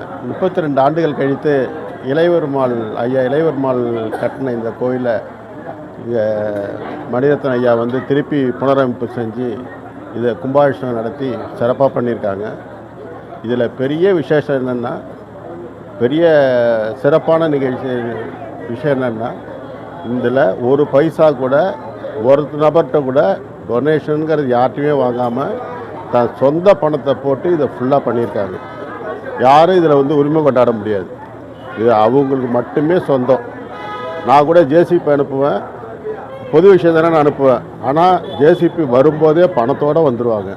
32 ஆண்டுகள் கழித்து இளையவெருமாள் ஐயா இளையவெருமாள் கட்டின இந்த கோயிலை இங்கே மணிரத்னம் ஐயா வந்து திருப்பி புனரமைப்பு செஞ்சு இதை கும்பாபிஷேகம் நடத்தி சிறப்பாக பண்ணியிருக்காங்க. இதில் பெரிய விசேஷம் என்னென்னா, பெரிய சிறப்பான விஷயம் என்னென்னா, இதில் ஒரு பைசா கூட ஒரு நபர்கிட்ட கூட டொனேஷனுங்கிறது யார்ட்டையுமே வாங்காமல் தான் சொந்த பணத்தை போட்டு இதை ஃபுல்லாக பண்ணியிருக்காங்க. யாரும் இதில் வந்து உரிமை கொண்டாட முடியாது. இது அவங்களுக்கு மட்டுமே சொந்தம். நான் கூட ஜேசிபி அனுப்புவேன், பொது விஷயம் தானே நான் அனுப்புவேன். ஆனால் ஜேசிபி வரும்போதே பணத்தோடு வந்துடுவாங்க.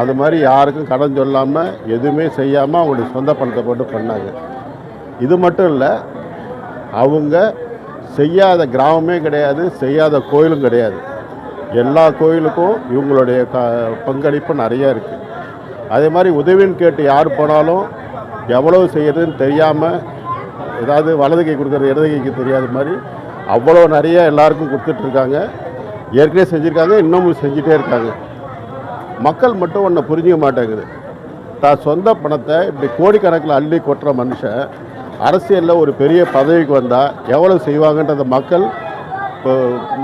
அது மாதிரி யாருக்கும் கடன் சொல்லாமல் எதுவுமே செய்யாமல் அவங்களுடைய சொந்த பணத்தை போட்டு பண்ணாங்க. இது மட்டும் இல்லை, அவங்க செய்யாத கிராமமே கிடையாது, செய்யாத கோயிலும் கிடையாது. எல்லா கோயிலுக்கும் இவங்களுடைய பங்களிப்பு நிறையா இருக்குது. அதே மாதிரி உதவின்னு கேட்டு யார் போனாலும் எவ்வளவு செய்யறதுன்னு தெரியாமல், ஏதாவது வலது கை கொடுக்குறது இடது கைக்கு தெரியாத மாதிரி அவ்வளோ நிறைய எல்லாருக்கும் கொடுத்துட்ருக்காங்க. ஏற்கனவே செஞ்சுருக்காங்க, இன்னமும் செஞ்சுட்டே இருக்காங்க. மக்கள் மட்டும் ஒன்றை புரிஞ்சிக்க மாட்டேங்குது. தான் சொந்த பணத்தை இப்படி கோடிக்கணக்கில் அள்ளி கொட்டுற மனுஷன் அரசியலில் ஒரு பெரிய பதவிக்கு வந்தால் எவ்வளோ செய்வாங்கன்றத மக்கள் இப்போ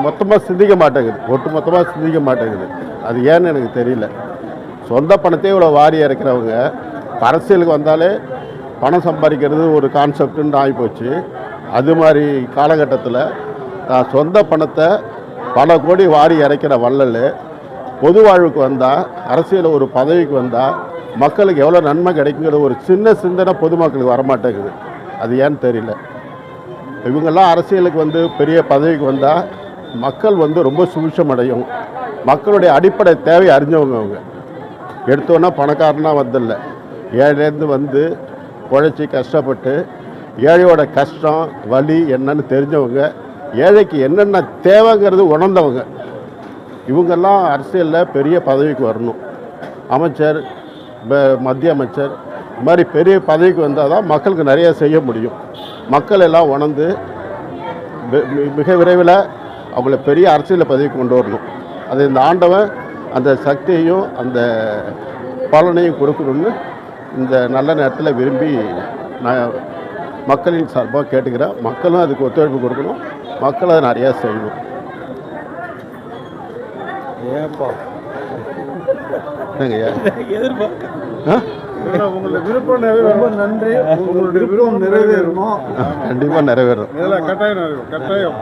மொத்தமாக சிந்திக்க மாட்டேங்குது, ஒட்டு மொத்தமாக சிந்திக்க மாட்டேங்குது. அது ஏன்னு எனக்கு தெரியல. சொந்த பணத்தையே இவ்வளோ வாரி இறக்கிறவங்க அரசியலுக்கு வந்தாலே பணம் சம்பாதிக்கிறது ஒரு கான்செப்டுன்னு ஆகிப்போச்சு. அது மாதிரி காலகட்டத்தில் தான் சொந்த பணத்தை பல கோடி வாரி இறைக்கிற வள்ளல் பொது வாழ்வுக்கு வந்தால், அரசியலில் ஒரு பதவிக்கு வந்தால் மக்களுக்கு எவ்வளோ நன்மை கிடைக்குங்கிற ஒரு சின்ன சிந்தனை பொதுமக்களுக்கு வரமாட்டேங்குது. அது ஏன்னு தெரியல. இவங்கெல்லாம் அரசியலுக்கு வந்து பெரிய பதவிக்கு வந்தால் மக்கள் வந்து ரொம்ப சுபிட்சம் அடையும். மக்களுடைய அடிப்படை தேவை அறிஞ்சவங்க. அவங்க எடுத்தோன்னா பணக்காரனாக வந்தில்லை, ஏழையிலேருந்து வந்து உழைச்சி கஷ்டப்பட்டு ஏழையோட கஷ்டம் வலி என்னன்னு தெரிஞ்சவங்க, ஏழைக்கு என்னென்ன தேவைங்கிறது உணர்ந்தவங்க. இவங்கெல்லாம் அரசியலில் பெரிய பதவிக்கு வரணும். அமைச்சர், மத்திய அமைச்சர், இது மாதிரி பெரிய பதவிக்கு வந்தால் தான் மக்களுக்கு நிறைய செய்ய முடியும். மக்கள் எல்லாம் உணர்ந்து மிக விரைவில் அவங்கள பெரிய அரசியல் பதவிக்கு கொண்டு வரணும். அது இந்த ஆண்டவன் அந்த சக்தியையும் அந்த பலனையும் கொடுக்கணும்னு இந்த நல்ல நேரத்தில் விரும்பி நான் மக்களின் சார்பாக கேட்டுக்கிறேன். மக்களும் அதுக்கு ஒத்துழைப்பு கொடுக்கணும், மக்கள் அதை நிறையா செய்யணும். ஏப்பா என்னங்கய்யா உங்களுடைய விருப்பம் ரொம்ப நன்றி. உங்களுடைய விருப்பம் நிறைவேறணும், கண்டிப்பாக நிறைவேறும். கட்டாயம்.